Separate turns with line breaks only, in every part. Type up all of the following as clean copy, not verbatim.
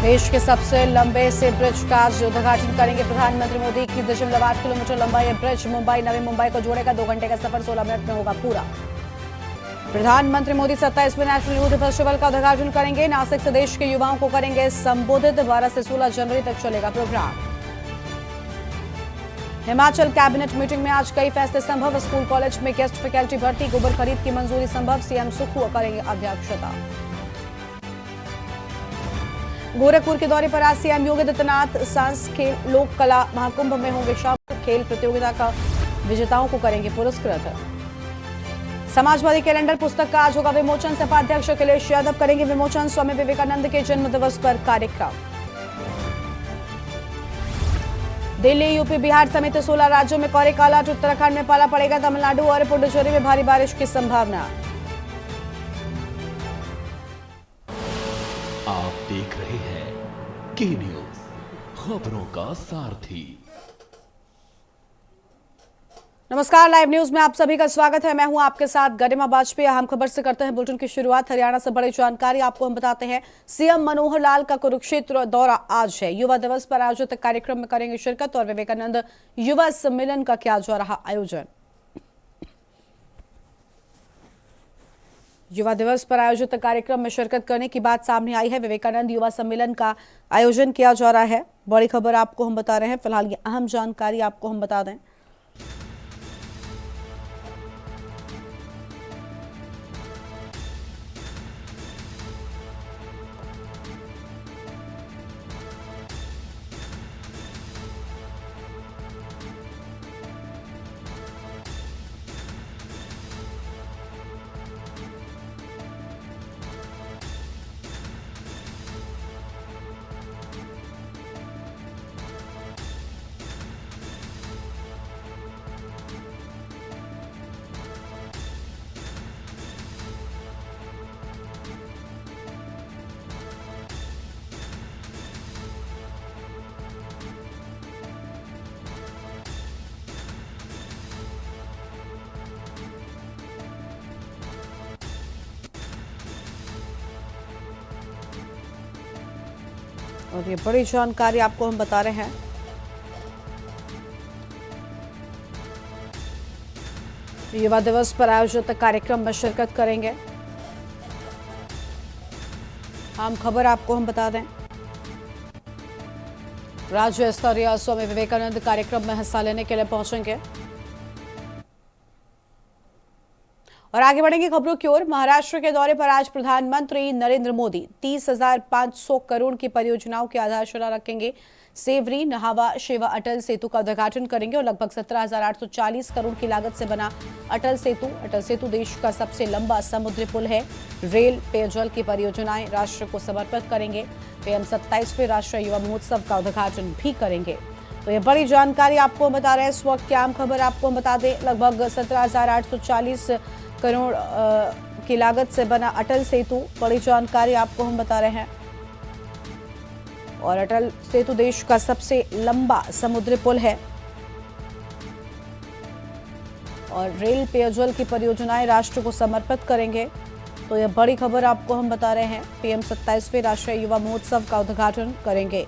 देश के सबसे लंबे से ब्रिज का आज उद्घाटन करेंगे प्रधानमंत्री मोदी। 21.8 किलोमीटर लंबा यह ब्रिज मुंबई नवी मुंबई को जोड़ेगा। 2 घंटे का सफर 16 मिनट में होगा पूरा। प्रधानमंत्री मोदी 27वें नेशनल यूथ फेस्टिवल का उद्घाटन करेंगे। नासिक से देश के युवाओं को करेंगे संबोधित। 12 से 16 जनवरी तक चलेगा प्रोग्राम। हिमाचल कैबिनेट मीटिंग में आज कई फैसले संभव। स्कूल कॉलेज में गेस्ट फैकल्टी भर्ती, गोबर खरीद की मंजूरी संभव। सीएम सुक्खू करेंगे अध्यक्षता। गोरखपुर के दौरे पर आज सीएम योगी आदित्यनाथ सांस खेल लोक कला महाकुंभ में होंगे शामिल। खेल प्रतियोगिता का विजेताओं को करेंगे पुरस्कृत। समाजवादी कैलेंडर पुस्तक का आज होगा विमोचन। सपा अध्यक्ष अखिलेश यादव करेंगे विमोचन। स्वामी विवेकानंद के जन्म दिवस पर कार्यक्रम। दिल्ली, यूपी, बिहार समेत 16 राज्यों में कोहरे का अलर्ट। उत्तराखंड में पाला पड़ेगा। तमिलनाडु और पुडुचेरी में भारी बारिश की संभावना।
आप देख रहे हैं के न्यूज, खबरों का सारथी।
नमस्कार, लाइव न्यूज में आप सभी का स्वागत है। मैं हूं आपके साथ गरिमा वाजपेयी। अहम खबर से करते हैं बुलेटिन की शुरुआत। हरियाणा से बड़ी जानकारी आपको हम बताते हैं। सीएम मनोहर लाल का कुरुक्षेत्र दौरा आज है। युवा दिवस पर आयोजित कार्यक्रम में करेंगे शिरकत। और विवेकानंद युवा सम्मेलन का किया जा रहा आयोजन। युवा दिवस पर आयोजित कार्यक्रम में शिरकत करने की बात सामने आई है। विवेकानंद युवा सम्मेलन का आयोजन किया जा रहा है। बड़ी खबर आपको हम बता रहे हैं। फिलहाल ये अहम जानकारी आपको हम बता दें। और ये बड़ी जानकारी आपको हम बता रहे हैं। युवा दिवस पर आयोजित कार्यक्रम में शिरकत करेंगे। आम खबर आपको हम बता दें। राज्य स्तरीय स्वामी विवेकानंद कार्यक्रम में हिस्सा लेने के लिए पहुंचेंगे। और आगे बढ़ेंगे खबरों की ओर। महाराष्ट्र के दौरे पर आज प्रधानमंत्री नरेंद्र मोदी 30,500 करोड़ की परियोजनाओं की आधारशिला रखेंगे। सेवरी नहावा शेवा अटल सेतु का उद्घाटन करेंगे। और लगभग 17,840 करोड़ की लागत से बना अटल सेतु देश का सबसे लंबा समुद्री पुल है। रेल, पेयजल की परियोजनाएं राष्ट्र को समर्पित करेंगे। पीएम 27वें राष्ट्रीय युवा महोत्सव का उद्घाटन भी करेंगे। तो ये बड़ी जानकारी आपको बता रहे हैं। इस वक्त की आम खबर आपको बता दें। लगभग 17,840 करोड़ की लागत से बना अटल सेतु, बड़ी जानकारी आपको हम बता रहे हैं। और अटल सेतु देश का सबसे लंबा समुद्री पुल है। और रेल, पेयजल की परियोजनाएं राष्ट्र को समर्पित करेंगे। तो यह बड़ी खबर आपको हम बता रहे हैं। पीएम 27वें राष्ट्रीय युवा महोत्सव का उद्घाटन करेंगे।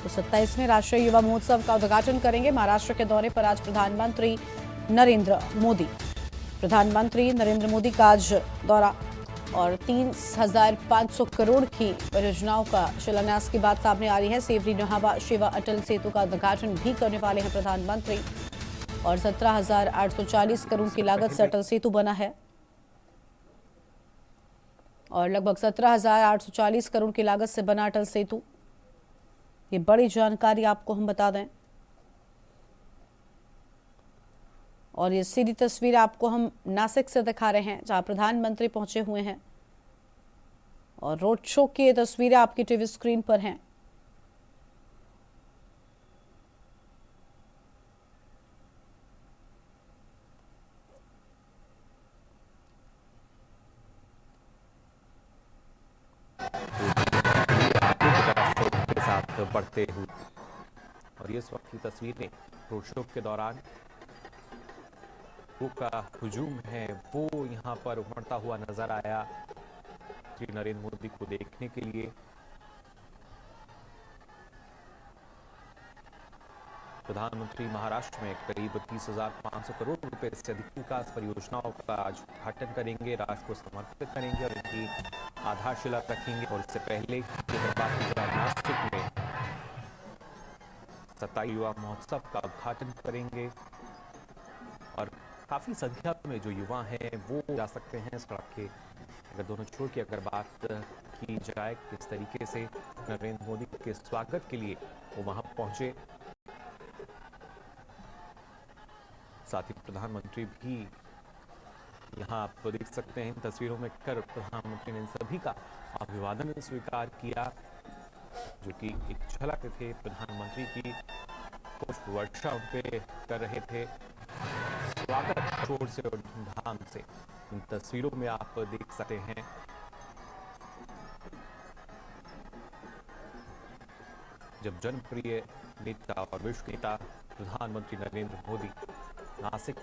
तो 27वें राष्ट्रीय युवा महोत्सव का उद्घाटन करेंगे। महाराष्ट्र के दौरे पर आज प्रधानमंत्री नरेंद्र मोदी का आज दौरा। और 30,500 करोड़ की परियोजनाओं का शिलान्यास की बात सामने आ रही है। सेवरी नहावा शेवा अटल सेतु का उद्घाटन भी करने वाले हैं प्रधानमंत्री। और 17,840 करोड़ की लागत से अटल सेतु बना है। और लगभग 17,840 करोड़ की लागत से बना अटल सेतु, ये बड़ी जानकारी आपको हम बता दें। और ये सीधी तस्वीर आपको हम नासिक से दिखा रहे हैं, जहां प्रधानमंत्री पहुंचे हुए हैं। और रोड शो की ये तस्वीरें आपकी टीवी स्क्रीन पर हैं।
के साथ बढ़ते हुए, और ये इस वक्त की तस्वीरें रोड शो के दौरान का हुजूम है वो यहाँ पर उमड़ता हुआ नजर आया। प्रधानमंत्री नरेंद्र मोदी को देखने के लिए प्रधानमंत्री महाराष्ट्र में करीब 30,500 करोड़ रुपए से अधिक विकास परियोजनाओं का आज उद्घाटन करेंगे, राष्ट्र को समर्पित करेंगे और इनकी आधारशिला रखेंगे। और इससे पहले नासिक में 27 युवा महोत्सव का उद्घाटन करेंगे और काफी संख्या में जो युवा हैं वो जा सकते हैं सड़क के अगर दोनों छोर की अगर बात की जाए किस तरीके से नरेंद्र मोदी के स्वागत के लिए वो वहां पहुंचे। साथ ही प्रधानमंत्री भी यहाँ आप तो देख सकते हैं तस्वीरों में कर प्रधानमंत्री ने सभी का अभिवादन स्वीकार किया, जो कि एक झलक थे प्रधानमंत्री की पुष्प वर्षा उन पे कर रहे थे। स्वागत जोर से और धूमधाम से इन तस्वीरों में आप देख सकते हैं। जब जनप्रिय नेता और विश्व नेता प्रधानमंत्री नरेंद्र मोदी नासिक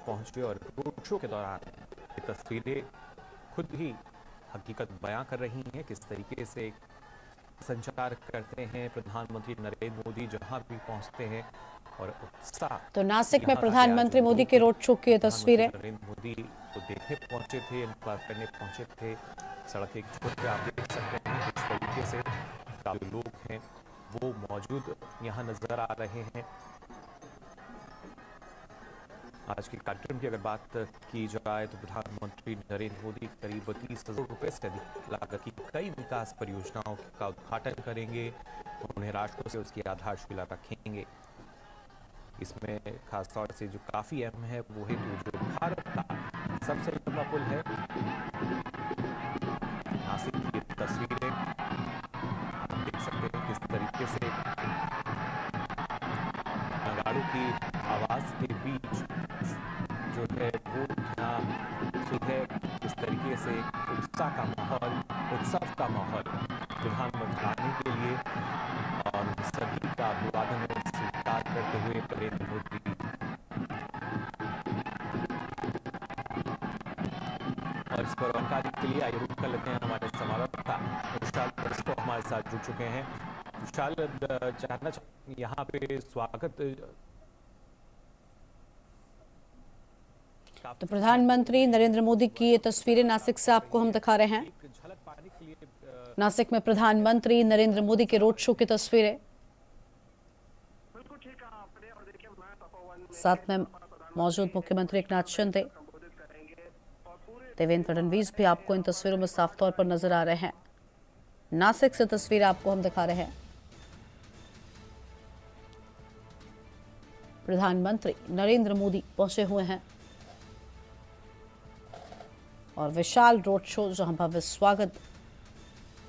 पहुंचे और रोड शो के दौरान ये तस्वीरें खुद ही हकीकत बयां कर रही हैं किस तरीके से संचार करते हैं प्रधानमंत्री नरेंद्र मोदी जहां भी पहुंचते हैं और उत्साह।
तो नासिक में प्रधानमंत्री मोदी के रोड शो की तस्वीरें
नरेंद्र मोदी को देखने पहुंचे थे, इंतजार करने पहुंचे थे। सड़क एक छोर पे आप देख सकते हैं किस तरीके से काफी लोग हैं वो मौजूद यहाँ नजर आ रहे हैं। आज के कार्यक्रम की अगर बात की जाए तो प्रधानमंत्री नरेंद्र मोदी करीब 30,000 रुपए से अधिक लागत की कई विकास परियोजनाओं का उद्घाटन करेंगे, उन्हें राष्ट्र से उसकी आधारशिला रखेंगे। इसमें खासतौर से जो काफी अहम है वो है जो भारत का सबसे लंबा पुल है नासिक की तस्वीरें आप देख सकते हैं किस तरीके से नगाड़ों की आवाज के बीच जो है वो है इस तरीके से उत्साह का माहौल, उत्सव का माहौल प्रधानमंत्री आने के लिए और सभी का अभिवादन स्वीकार करते हुए नरेंद्र मोदी। और इस पर जानकारी के लिए आइए रुक कर लेते हैं हमारे संवाददाता विशाल परस्तो हमारे साथ जुड़ चुके हैं। विशाल, जानना यहाँ पे स्वागत
तो प्रधानमंत्री नरेंद्र मोदी की ये तस्वीरें नासिक से आपको हम दिखा रहे हैं।
झलक पाने के लिए
नासिक में प्रधानमंत्री नरेंद्र मोदी के रोड शो की तस्वीरें, साथ में मौजूद मुख्यमंत्री एकनाथ शिंदे, देवेंद्र फडणवीस भी आपको इन तस्वीरों में साफ तौर पर नजर आ रहे हैं। नासिक से तस्वीरें आपको हम दिखा रहे हैं। प्रधानमंत्री नरेंद्र मोदी पहुंचे हुए हैं और विशाल रोड शो जहां भव्य स्वागत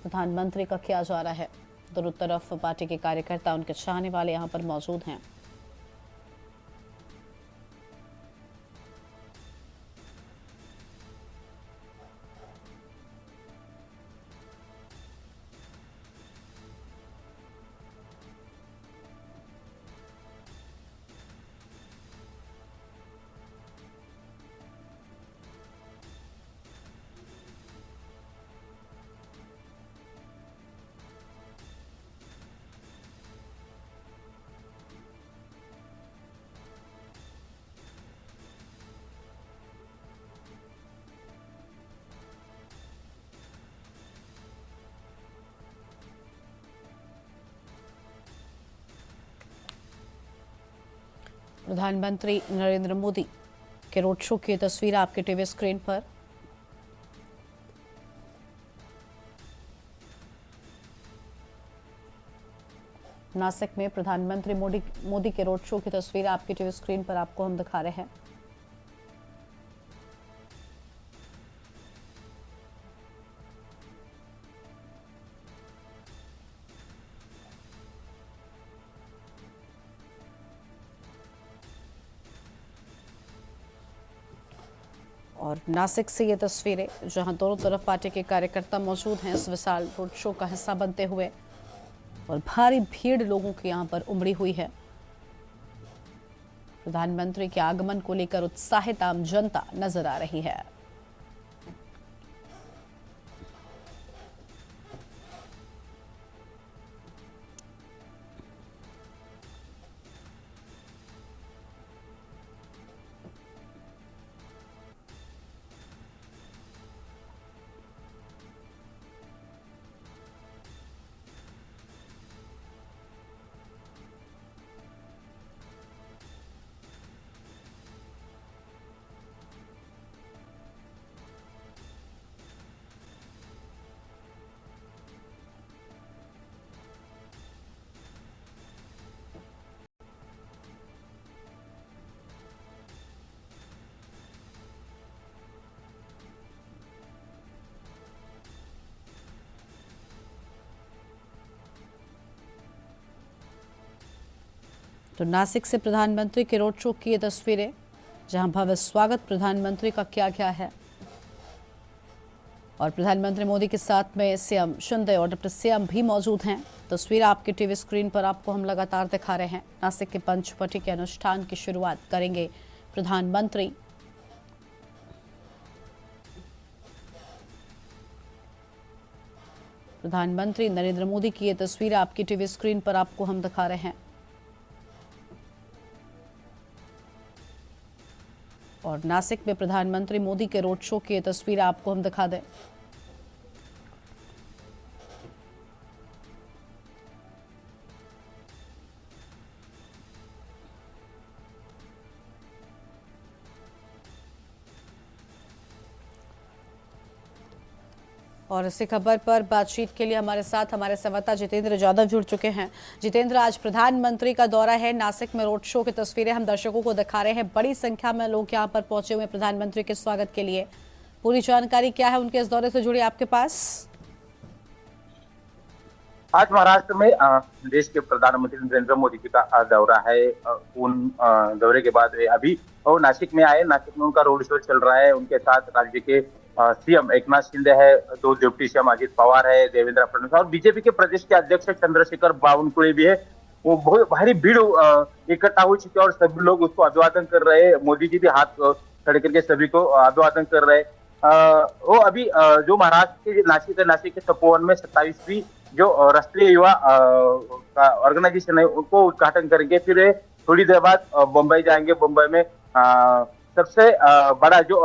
प्रधानमंत्री का किया जा रहा है। दोनों तरफ पार्टी के कार्यकर्ता, उनके चाहने वाले यहां पर मौजूद हैं। प्रधानमंत्री नरेंद्र मोदी के रोड शो की तस्वीर आपके टीवी स्क्रीन पर। नासिक में प्रधानमंत्री मोदी के रोड शो की तस्वीर आपके टीवी स्क्रीन पर आपको हम दिखा रहे हैं। और नासिक से ये तस्वीरें जहां दोनों तरफ पार्टी के कार्यकर्ता मौजूद हैं इस विशाल रोड शो का हिस्सा बनते हुए, और भारी भीड़ लोगों की यहां पर उमड़ी हुई है। प्रधानमंत्री के आगमन को लेकर उत्साहित आम जनता नजर आ रही है। तो नासिक से प्रधानमंत्री के रोड शो की ये तस्वीरें, जहां भव्य स्वागत प्रधानमंत्री का किया गया है और प्रधानमंत्री मोदी के साथ में सीएम शिंदे और डिप्टी सीएम भी मौजूद हैं। तस्वीर आपके टीवी स्क्रीन पर आपको हम लगातार दिखा रहे हैं। नासिक के पंचवटी के अनुष्ठान की शुरुआत करेंगे प्रधानमंत्री। प्रधानमंत्री नरेंद्र मोदी की ये तस्वीर आपकी टीवी स्क्रीन पर आपको हम दिखा रहे हैं और नासिक में प्रधानमंत्री मोदी के रोड शो की ये तस्वीर आपको हम दिखा दें। और इसी खबर पर बातचीत के लिए हमारे साथ हमारे संवाददाता जितेंद्र यादव जुड़ चुके हैं। जितेंद्र, आज प्रधानमंत्री का दौरा है, नासिक में रोड शो की तस्वीरें हम दर्शकों को दिखा रहे हैं। बड़ी संख्या में लोग यहां पर पहुंचे हुए प्रधानमंत्री के स्वागत के लिए। पूरी जानकारी क्या है उनके इस दौरे से जुड़ी आपके पास?
आज महाराष्ट्र में देश के प्रधानमंत्री नरेंद्र मोदी जी का दौरा है। उन दौरे के बाद वे अभी और नासिक में आए। नासिक में उनका रोड शो चल रहा है। उनके साथ राज्य के सीएम एकनाथ शिंदे है, 2 डिप्टी सीएम अजित पवार है, देवेंद्र फडणवीस और बीजेपी के प्रदेश के अध्यक्ष चंद्रशेखर बावनकुळे भी है। वो बहुत भारी भीड़ इकट्ठा हो चुकी है और सभी लोग उसको अभिवादन कर रहे हैं। मोदी जी भी हाथ खड़े करके सभी को अभिवादन कर रहे हैं। वो अभी जो महाराष्ट्र के नासिक के तपोवन में 27वीं जो राष्ट्रीय युवा का ऑर्गेनाइजेशन है उनको उद्घाटन करेंगे। फिर थोड़ी देर बाद मुंबई जाएंगे। मुंबई में सबसे बड़ा जो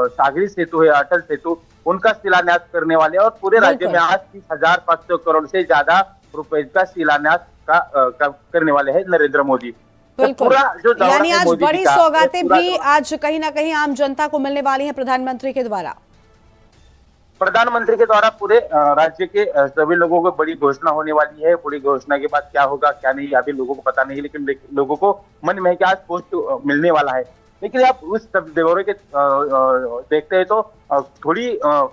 सागरी सेतु है, अटल सेतु, उनका शिलान्यास करने वाले और पूरे राज्य में आज 30,500 करोड़ से ज्यादा रुपए का शिलान्यास करने वाले हैं नरेंद्र मोदी।
बिल्कुल,
जो
यानी आज बड़ी सौगातें भी आज कहीं ना कहीं आम जनता को मिलने वाली हैं प्रधानमंत्री के द्वारा।
प्रधानमंत्री के द्वारा पूरे राज्य के सभी लोगों को बड़ी घोषणा होने वाली है। बड़ी घोषणा के बाद क्या होगा क्या नहीं अभी लोगों को पता नहीं, लेकिन लोगों को मन में है कि आज पोस्ट मिलने वाला है। लेकिन आप उस दौरे के देखते हैं तो थोड़ी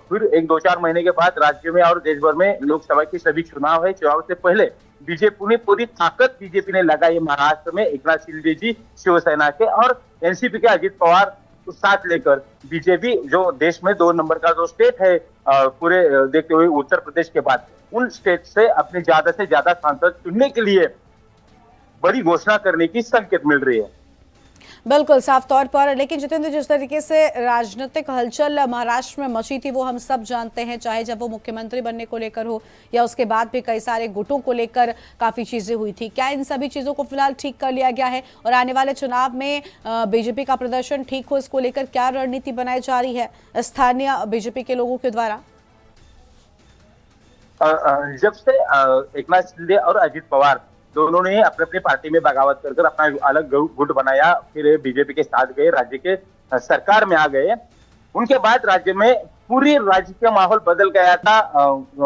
फिर 1-2-4 महीने के बाद राज्य में और देश भर में लोकसभा के सभी चुनाव है। चुनाव से पहले बीजेपी ने पूरी ताकत ने लगाई महाराष्ट्र में। एकनाथ शिंदे जी शिवसेना के और एनसीपी के अजित पवार को साथ लेकर बीजेपी जो देश में 2 नंबर का जो स्टेट है पूरे देखते हुए उत्तर प्रदेश के बाद, उन स्टेट से अपने ज्यादा से ज्यादा सांसद चुनने के लिए बड़ी घोषणा करने की संकेत मिल रही है।
बिल्कुल, साफ तौर पर। लेकिन जितेंद्र, जिस तरीके से राजनीतिक हलचल महाराष्ट्र में मची थी वो हम सब जानते हैं, चाहे जब वो मुख्यमंत्री बनने को लेकर हो या उसके बाद भी कई सारे गुटों को लेकर काफी चीजें हुई थी। क्या इन सभी चीजों को फिलहाल ठीक कर लिया गया है और आने वाले चुनाव में बीजेपी का प्रदर्शन ठीक हो, इसको लेकर क्या रणनीति बनाई जा रही है स्थानीय बीजेपी के लोगों के द्वारा?
जब से एकनाथ शिंदे और अजित पवार दोनों ने अपने अपनी पार्टी में बगावत कर अपना अलग गुट बनाया, फिर बीजेपी के साथ गए, राज्य के सरकार में आ गए, उनके बाद राज्य में पूरी राज्य का माहौल बदल गया था।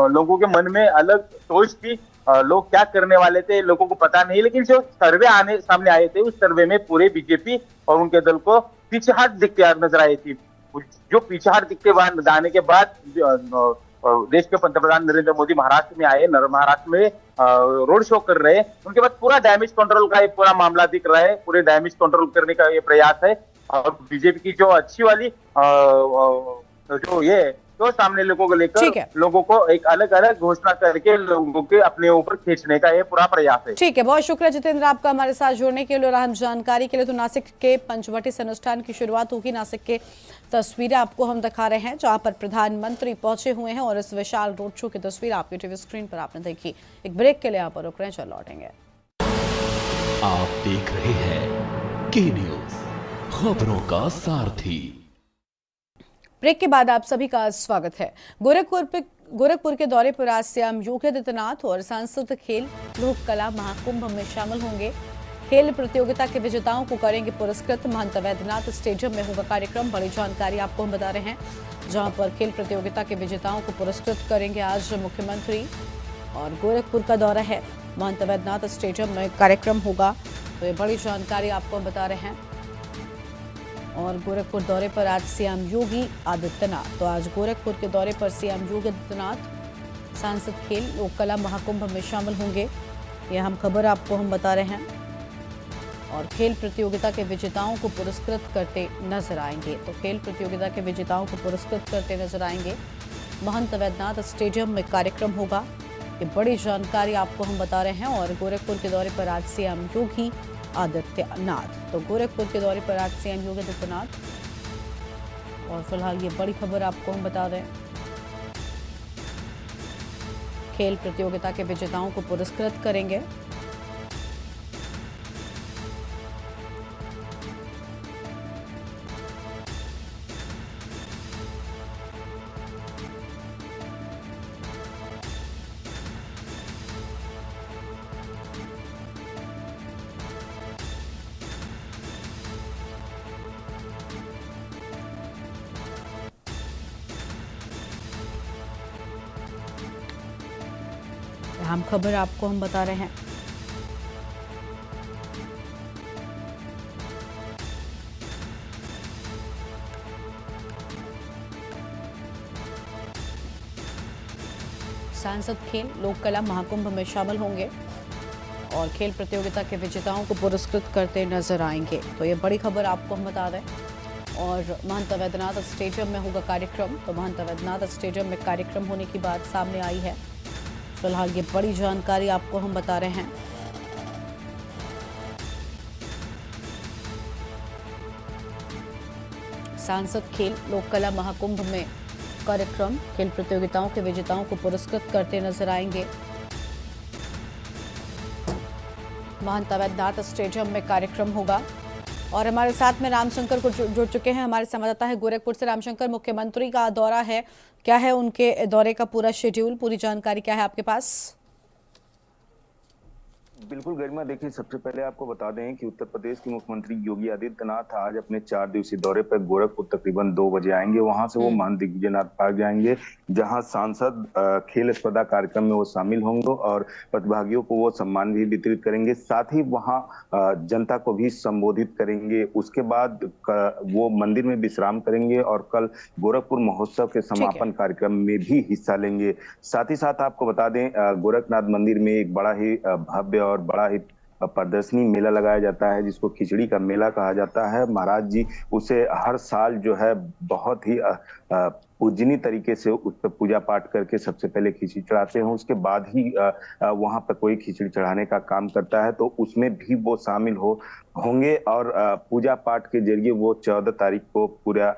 लोगों के मन में अलग सोच थी। लोग क्या करने वाले थे लोगों को पता नहीं, लेकिन जो सर्वे सामने आए थे उस सर्वे में पूरे बीजेपी और उनके दल को पीछेहाट दिखते नजर आई थी। जो पीछेहाट दिखते जाने के बाद देश के पंतप्रधान नरेंद्र मोदी महाराष्ट्र में आए, महाराष्ट्र में रोड शो कर रहे हैं। उनके बाद पूरा डैमेज कंट्रोल का ये पूरा मामला दिख रहा है। पूरे डैमेज कंट्रोल करने का ये प्रयास है और बीजेपी की जो अच्छी वाली जो ये तो सामने लोगों को लेकर लोगों को एक अलग अलग घोषणा करके लोगों के अपने ऊपर खींचने का ये पूरा प्रयास है।
ठीक है, बहुत शुक्रिया जितेंद्र आपका हमारे साथ जुड़ने के लिए और अहम जानकारी के लिए। तो नासिक के पंचवटी से अनुष्ठान की शुरुआत होगी। नासिक के तस्वीरें आपको हम दिखा रहे हैं जहां पर प्रधानमंत्री पहुंचे हुए हैं और इस विशाल रोड शो की तस्वीर आपकी टीवी स्क्रीन पर आपने देखी। एक ब्रेक के लिए यहाँ पर रुक रहे हैं, चल लौटेंगे।
आप देख रहे हैं के न्यूज, खबरों का सारथी।
ब्रेक के बाद आप सभी का स्वागत है। गोरखपुर के दौरे पर आज सीएम योगी आदित्यनाथ और सांसद खेल लोक कला महाकुंभ में शामिल होंगे। खेल प्रतियोगिता के विजेताओं को करेंगे पुरस्कृत। महंत वैद्यनाथ स्टेडियम में होगा कार्यक्रम। बड़ी जानकारी आपको हम बता रहे हैं, जहां पर खेल प्रतियोगिता के विजेताओं को पुरस्कृत करेंगे आज मुख्यमंत्री। और गोरखपुर का दौरा है, महंत वैद्यनाथ स्टेडियम में कार्यक्रम होगा। तो ये बड़ी जानकारी आपको हम बता रहे हैं। और गोरखपुर दौरे पर आज सीएम योगी आदित्यनाथ। तो आज गोरखपुर के दौरे पर सीएम योगी आदित्यनाथ सांसद खेल लोक कला महाकुंभ में शामिल होंगे। यह हम खबर आपको हम बता रहे हैं। और खेल प्रतियोगिता के विजेताओं को पुरस्कृत करते नजर आएंगे। तो खेल प्रतियोगिता के विजेताओं को पुरस्कृत करते नजर आएंगे। महंत वैद्यनाथ स्टेडियम में कार्यक्रम होगा। ये बड़ी जानकारी आपको हम बता रहे हैं। और गोरखपुर के दौरे पर आज सीएम योगी आदित्यनाथ। तो गोरखपुर के दौरे पर आज सीएम योगी आदित्यनाथ। और फिलहाल ये बड़ी खबर आपको हम बता दें, खेल प्रतियोगिता के विजेताओं को पुरस्कृत करेंगे। अहम खबर आपको हम बता रहे हैं। सांसद खेल लोक कला महाकुंभ में शामिल होंगे और खेल प्रतियोगिता के विजेताओं को पुरस्कृत करते नजर आएंगे। तो ये बड़ी खबर आपको हम बता दें। और महंत वैद्यनाथ स्टेडियम में होगा कार्यक्रम। तो महंत वैद्यनाथ स्टेडियम में कार्यक्रम होने की बात सामने आई है। फिलहाल ये बड़ी जानकारी आपको हम बता रहे हैं। सांसद खेल लोक कला महाकुंभ में कार्यक्रम, खेल प्रतियोगिताओं के विजेताओं को पुरस्कृत करते नजर आएंगे। महंत वैद्यनाथ स्टेडियम में कार्यक्रम होगा। और हमारे साथ में रामशंकर को जुड़ चुके हैं, हमारे संवाददाता है गोरखपुर से। रामशंकर, मुख्यमंत्री का दौरा है, क्या है उनके दौरे का पूरा शेड्यूल, पूरी जानकारी क्या है आपके पास?
बिल्कुल गरिमा, देखिए सबसे पहले आपको बता दें कि उत्तर प्रदेश के मुख्यमंत्री योगी आदित्यनाथ आज अपने 4 दिवसीय दौरे पर गोरखपुर तकरीबन 2 बजे आएंगे। वहां से वो महंत दिग्विजयनाथ पार्क जाएंगे, जहां सांसद खेल स्पर्धा कार्यक्रम में वो शामिल होंगे और प्रतिभागियों को वो सम्मान भी वितरित करेंगे। साथ ही वहां जनता को भी संबोधित करेंगे। उसके बाद वो मंदिर में विश्राम करेंगे और कल गोरखपुर महोत्सव के समापन कार्यक्रम में भी हिस्सा लेंगे। साथ ही साथ आपको बता दें, गोरखनाथ मंदिर में एक बड़ा ही भव्य और बड़ा ही प्रदर्शनी मेला लगाया जाता है, जिसको खिचड़ी का मेला कहा जाता है। महाराज जी उसे हर साल जो है बहुत ही पूजनीय तरीके से उस पर पूजा पाठ करके सबसे पहले खिचड़ी चढ़ाते हैं, उसके बाद ही वहां पर कोई खिचड़ी चढ़ाने का काम करता है। तो उसमें भी वो शामिल होंगे और पूजा पाठ के जरिए वो 14 तारीख को पूरा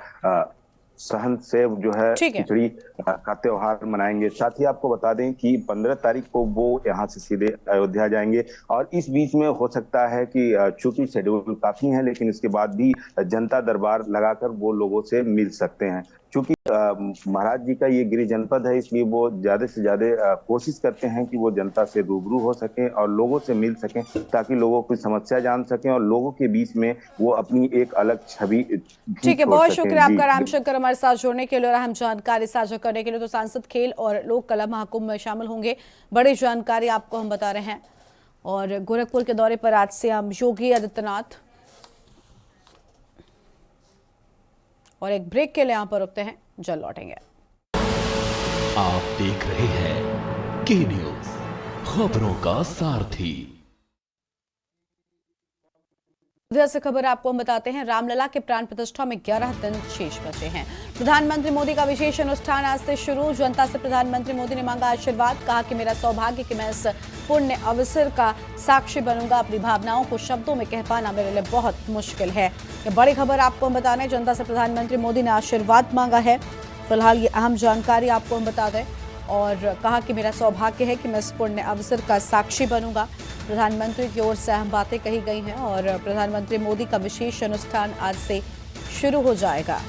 सहन से जो है खिचड़ी का त्योहार मनाएंगे। साथ ही आपको बता दें कि 15 तारीख को वो यहाँ से सीधे अयोध्या जाएंगे। और इस बीच में हो सकता है कि चूंकि शेड्यूल काफी है, लेकिन इसके बाद भी जनता दरबार लगाकर वो लोगों से मिल सकते हैं। चूंकि महाराज जी का ये गिरिज जनपद है, इसलिए वो ज्यादा से ज्यादा कोशिश करते हैं कि वो जनता से रूबरू हो सके और लोगों से मिल सकें, ताकि लोगों की समस्या जान सकें और लोगों के बीच में वो अपनी एक अलग छवि।
ठीक है, बहुत शुक्रिया आपका रामशंकर, हमारे साथ जुड़ने के लिए और अहम जानकारी साझा करने के लिए। तो सांसद खेल और लोक कला महाकुंभ में शामिल होंगे, बड़ी जानकारी आपको हम बता रहे हैं। और गोरखपुर के दौरे पर आज सीएम योगी आदित्यनाथ। और एक ब्रेक के लिए यहाँ पर रुकते हैं, जल्द लौटेंगे।
आप देख रहे हैं के न्यूज, खबरों का सारथी।
से खबर आपको हम बताते हैं, रामलला के प्राण प्रतिष्ठा में 11 दिन शेष बचे हैं। प्रधानमंत्री मोदी का विशेष अनुष्ठान आज से शुरू। जनता से प्रधानमंत्री मोदी ने मांगा आशीर्वाद, कहा कि मेरा सौभाग्य कि मैं इस पुण्य अवसर का साक्षी बनूंगा। अपनी भावनाओं को शब्दों में कह पाना मेरे लिए बहुत मुश्किल है। ये बड़ी खबर आपको हम बता रहे हैं, जनता से प्रधानमंत्री मोदी ने आशीर्वाद मांगा है। फिलहाल ये अहम जानकारी आपको हम बता दें। और कहा कि मेरा सौभाग्य है कि मैं इस पुण्य अवसर का साक्षी बनूंगा। प्रधानमंत्री की ओर से अहम बातें कही गई हैं और प्रधानमंत्री मोदी का विशेष अनुष्ठान आज से शुरू हो जाएगा।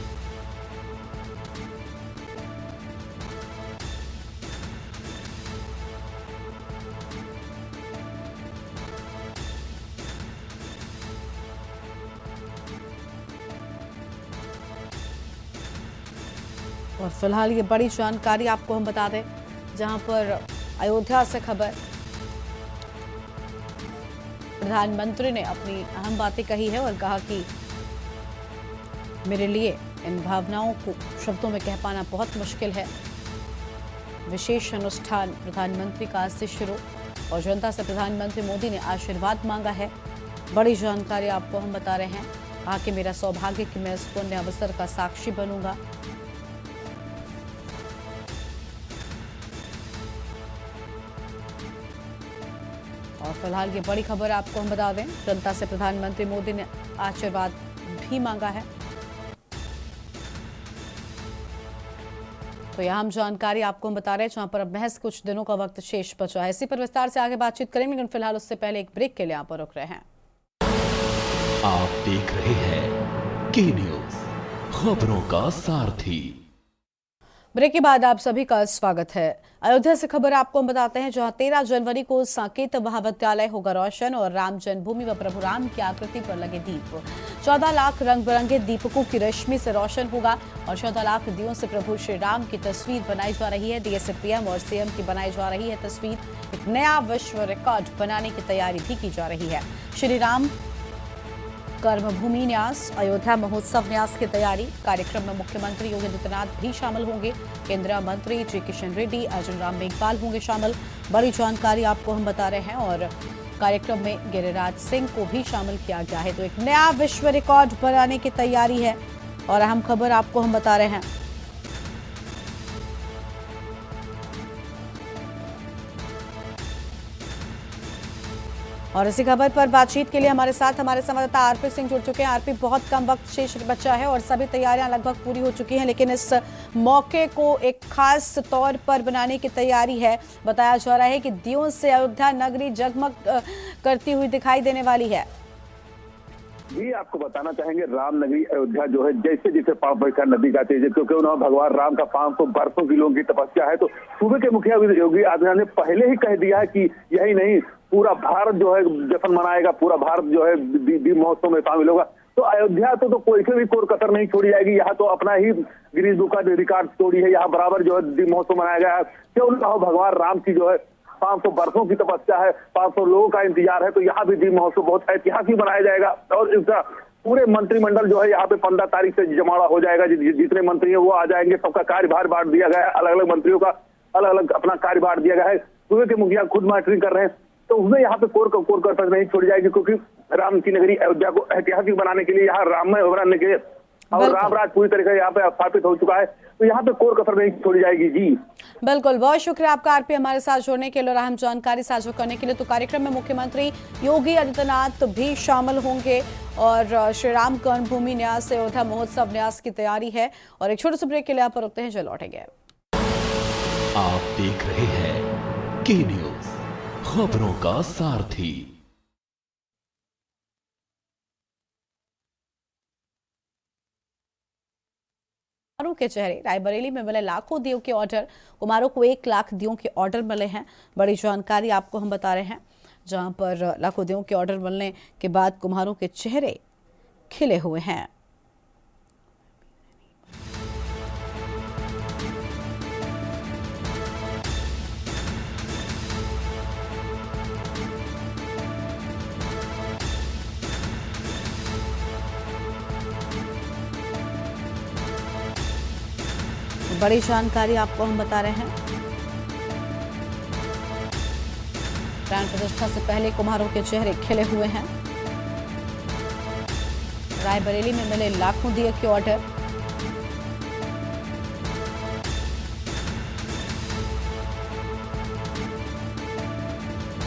और फिलहाल ये बड़ी जानकारी आपको हम बता दें, जहां पर अयोध्या से खबर, प्रधानमंत्री ने अपनी अहम बातें कही है और कहा कि मेरे लिए इन भावनाओं को शब्दों में कह पाना बहुत मुश्किल है। विशेष अनुष्ठान प्रधानमंत्री का आज से शुरू और जनता से प्रधानमंत्री मोदी ने आशीर्वाद मांगा है। बड़ी जानकारी आपको हम बता रहे हैं। आके मेरा सौभाग्य कि मैं इस पुण्य अवसर का साक्षी बनूंगा। और फिलहाल ये बड़ी खबर आपको हम बता दें, जनता से प्रधानमंत्री मोदी ने आशीर्वाद भी मांगा है। तो यह हम जानकारी आपको हम बता रहे हैं, जहां पर अब महज कुछ दिनों का वक्त शेष बचा है। इसी पर विस्तार से आगे बातचीत करेंगे, लेकिन फिलहाल उससे पहले एक ब्रेक के लिए यहाँ पर रुक रहे हैं।
आप देख रहे हैं के न्यूज, खबरों का सारथी।
ब्रेक के बाद आप सभी का स्वागत है। अयोध्या से खबर आपको हम बताते हैं, जहां 13 जनवरी को साकेत महाविद्यालय होगा रोशन और राम जन्मभूमि व प्रभु राम की आकृति पर लगे दीप 14 लाख रंग बिरंगे दीपकों की रोशनी से रोशन होगा और 14 लाख दियों से प्रभु श्री राम की तस्वीर बनाई जा रही है। डीएस पीएम और सीएम की बनाई जा रही है तस्वीर। एक नया विश्व रिकॉर्ड बनाने की तैयारी भी की जा रही है। श्री राम कर्मभूमि न्यास अयोध्या महोत्सव न्यास की तैयारी। कार्यक्रम में मुख्यमंत्री योगी आदित्यनाथ भी शामिल होंगे। केंद्रीय मंत्री जी किशन रेड्डी, अर्जुन राम मेघवाल होंगे शामिल। बड़ी जानकारी आपको हम बता रहे हैं और कार्यक्रम में गिरिराज सिंह को भी शामिल किया गया है। तो एक नया विश्व रिकॉर्ड बनाने की तैयारी है और अहम खबर आपको हम बता रहे हैं। और इसी खबर पर बातचीत के लिए हमारे साथ हमारे संवाददाता आरपी सिंह जुड़ चुके हैं। आरपी, बहुत कम वक्त शेष बचा है और सभी तैयारियां लगभग पूरी हो चुकी हैं, लेकिन इस मौके को एक खास तौर पर बनाने की तैयारी है। बताया जा रहा है कि दियों से अयोध्या नगरी जगमग करती हुई दिखाई देने वाली है।
जी, आपको बताना चाहेंगे, राम नगरी अयोध्या जो है जैसे जैसे पांव बैठा नदी का तेज है, क्योंकि उन्होंने भगवान राम का 500 बरसों की लोगों की तपस्या है। तो सूबे के मुखिया योगी आदित्यनाथ ने पहले ही कह दिया है कि यही नहीं, पूरा भारत जो है जश्न मनाएगा, पूरा भारत जो है दीप महोत्सव में शामिल होगा। तो अयोध्या तो कोई से भी कोर कसर नहीं छोड़ी जाएगी। यहाँ तो अपना ही गिनीज बुक का रिकॉर्ड तोड़ी है। यहाँ बराबर जो है दीप महोत्सव मनाया गया है। क्यों ना हो, भगवान राम की जो है 500 बरसों की तपस्या है, 500 लोगों का इंतजार है। तो यहाँ भी दीप महोत्सव बहुत ऐतिहासिक बनाया जाएगा और इसका पूरे मंत्रिमंडल जो है यहाँ पे 15 तारीख से जमावड़ा हो जाएगा। जितने मंत्री हैं वो आ जाएंगे। सबका कार्यभार बांट दिया गया है, अलग अलग मंत्रियों का अलग अलग अपना कार्यभार दिया गया है। सूबे के मुखिया खुद मॉनिटरिंग कर रहे हैं। तो उसमें यहाँ पे कोर कसर नहीं छोड़ी जाएगी, क्योंकि राम की नगरी अयोध्या को ऐतिहासिक बनाने के लिए, यहाँ राममय बनाने के लिए और राम राज पूरी तरीके से यहाँ पे स्थापित हो चुका है। तो यहाँ पे कोर कसर नहीं छोड़ी जाएगी। जी
बिल्कुल, बहुत शुक्रिया आपका आरपी हमारे साथ जुड़ने के लिए और अहम जानकारी साझा करने के लिए। तो कार्यक्रम में मुख्यमंत्री योगी आदित्यनाथ भी शामिल होंगे और श्री राम कर्मभूमि न्यास अयोध्या महोत्सव न्यास की तैयारी है। और एक छोटे से ब्रेक के लिए आप पर रुकते हैं, चल लौटेंगे।
आप देख रहे हैं के न्यूज, खबरों का सारथी।
कुम्हारों के चेहरे, रायबरेली में मिले लाखों दियों के ऑर्डर। कुम्हारों को 1 लाख दियों के ऑर्डर मिले हैं। बड़ी जानकारी आपको हम बता रहे हैं, जहां पर लाखों दियों के ऑर्डर मिलने के बाद कुम्हारों के चेहरे खिले हुए हैं। बड़ी जानकारी आपको हम बता रहे हैं। प्राण प्रतिष्ठा से पहले कुम्हारों के चेहरे खिले हुए हैं। रायबरेली में मिले लाखों दिए के ऑर्डर।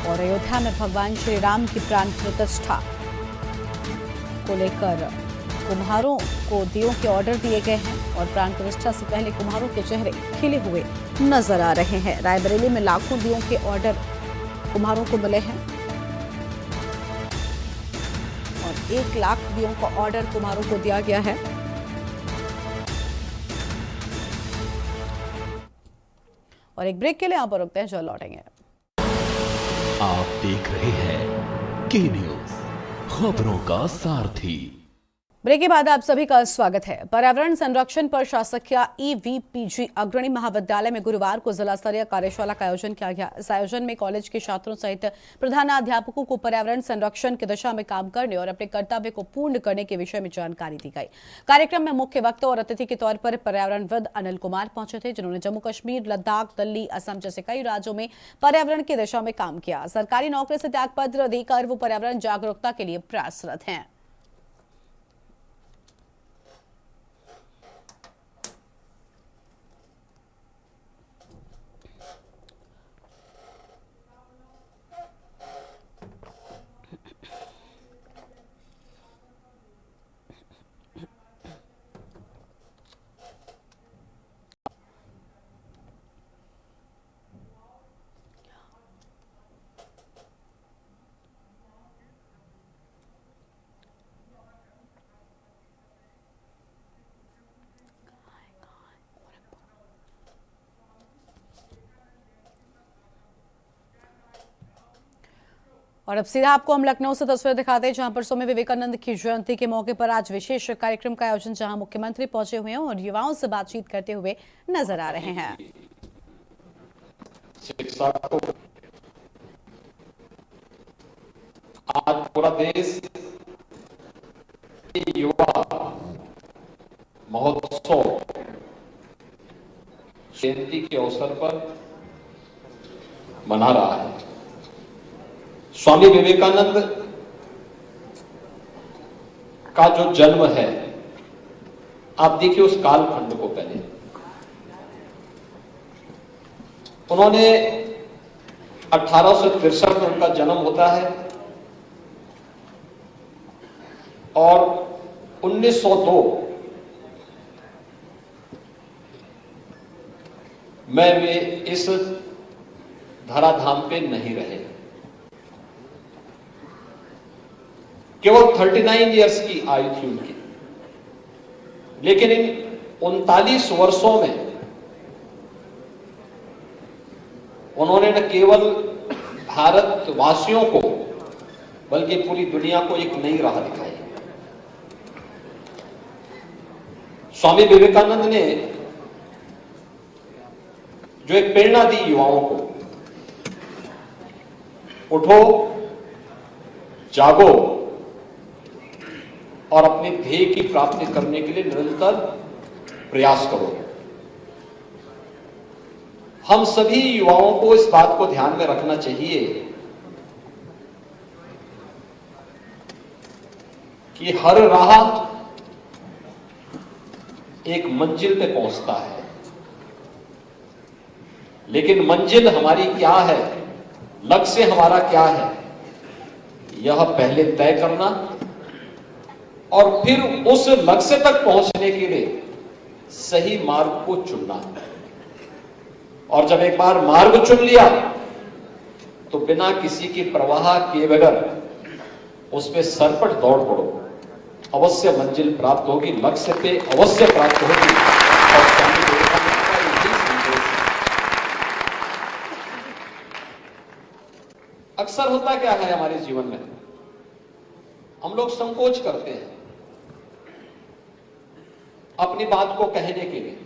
और अयोध्या में भगवान श्री राम की प्राण प्रतिष्ठा को लेकर कुम्हारों को दियों के ऑर्डर दिए गए हैं और प्राण प्रतिष्ठा से पहले कुम्हारों के चेहरे खिले हुए नजर आ रहे हैं। रायबरेली में लाखों दियों के ऑर्डर कुम्हारों को मिले हैं और 1 लाख दियों का ऑर्डर कुम्हारों को दिया गया है। और एक ब्रेक के लिए यहां पर रुकते हैं, चल लौटेंगे।
आप देख रहे हैं के न्यूज, खबरों का सारथी।
ब्रेक के बाद आप सभी का स्वागत है। पर्यावरण संरक्षण पर शासकीय ईवीपीजी अग्रणी महाविद्यालय में गुरुवार को जिला स्तरीय कार्यशाला का आयोजन किया गया। इस आयोजन में कॉलेज के छात्रों सहित प्रधानाध्यापकों को पर्यावरण संरक्षण की दिशा में काम करने और अपने कर्तव्य को पूर्ण करने के विषय में जानकारी दी गई। कार्यक्रम में मुख्य वक्ता और अतिथि के तौर पर पर्यावरणविद अनिल कुमार पहुंचे थे, जिन्होंने जम्मू कश्मीर, लद्दाख, दिल्ली, असम जैसे कई राज्यों में पर्यावरण की दिशा में काम किया। सरकारी नौकरी से त्यागपत्र देकर वो पर्यावरण जागरूकता के लिए प्रयासरत हैं। और अब सीधा आपको हम लखनऊ से तस्वीर दिखाते हैं, जहां पर स्वामी विवेकानंद की जयंती के मौके पर आज विशेष कार्यक्रम का आयोजन, जहां मुख्यमंत्री पहुंचे हुए हैं और युवाओं से बातचीत करते हुए नजर आ रहे हैं।
शिक्षा को आज पूरा देश युवा महोत्सव जयंती के अवसर पर मना रहा है। स्वामी विवेकानंद का जो जन्म है, आप देखिए उस कालखंड को पहले उन्होंने 1863 में उनका जन्म होता है और 1902 में वे इस धराधाम पे नहीं रहे। केवल 39 इयर्स की आयु थी उनकी, लेकिन इन 39 वर्षों में उन्होंने न केवल भारतवासियों को बल्कि पूरी दुनिया को एक नई राह दिखाई। स्वामी विवेकानंद ने जो एक प्रेरणा दी युवाओं को, उठो, जागो और अपने ध्येय की प्राप्ति करने के लिए निरंतर प्रयास करो। हम सभी युवाओं को इस बात को ध्यान में रखना चाहिए कि हर राह एक मंजिल पे पहुंचता है, लेकिन मंजिल हमारी क्या है, लक्ष्य हमारा क्या है, यह पहले तय करना और फिर उस लक्ष्य तक पहुंचने के लिए सही मार्ग को चुनना। और जब एक बार मार्ग चुन लिया तो बिना किसी की परवाह किए बगैर उस पे सरपट दौड़ पड़ो, अवश्य मंजिल प्राप्त होगी, लक्ष्य पे अवश्य प्राप्त होगी। और स्वामी विवेकानंद का यही संदेश है। अक्सर होता क्या है हमारे जीवन में, हम लोग संकोच करते हैं अपनी बात को कहने के लिए।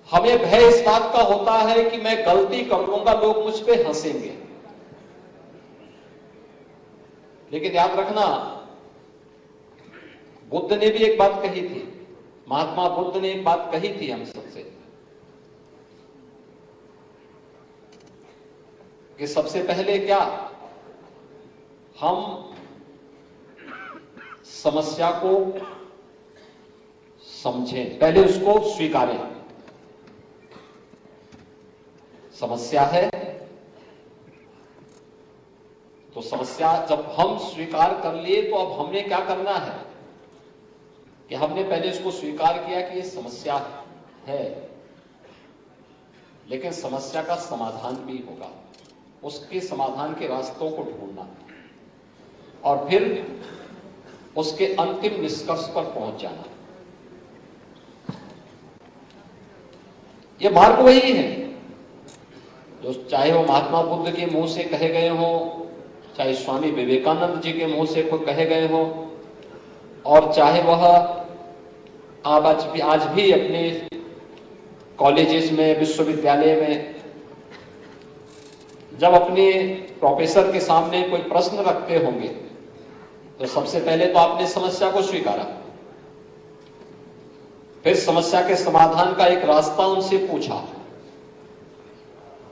हमें भय इस बात का होता है कि मैं गलती कर लूंगा, लोग मुझ पे हंसेंगे। लेकिन याद रखना, बुद्ध ने भी एक बात कही थी, महात्मा बुद्ध ने एक बात कही थी हम सबसे, कि सबसे पहले क्या हम समस्या को समझें, पहले उसको स्वीकारें। समस्या है तो समस्या जब हम स्वीकार कर लिए तो अब हमने क्या करना है कि हमने पहले इसको स्वीकार किया कि ये समस्या है, लेकिन समस्या का समाधान भी होगा, उसके समाधान के रास्तों को ढूंढना और फिर उसके अंतिम निष्कर्ष पर पहुंच जाना। ये मार्ग वही है जो चाहे वो महात्मा बुद्ध के मुंह से कहे गए हो, चाहे स्वामी विवेकानंद जी के मुंह से कहे गए हो, और चाहे वह आप आज भी अपने कॉलेजेस में, विश्वविद्यालय में जब अपने प्रोफेसर के सामने कोई प्रश्न रखते होंगे तो सबसे पहले तो आपने समस्या को स्वीकारा, फिर समस्या के समाधान का एक रास्ता उनसे पूछा,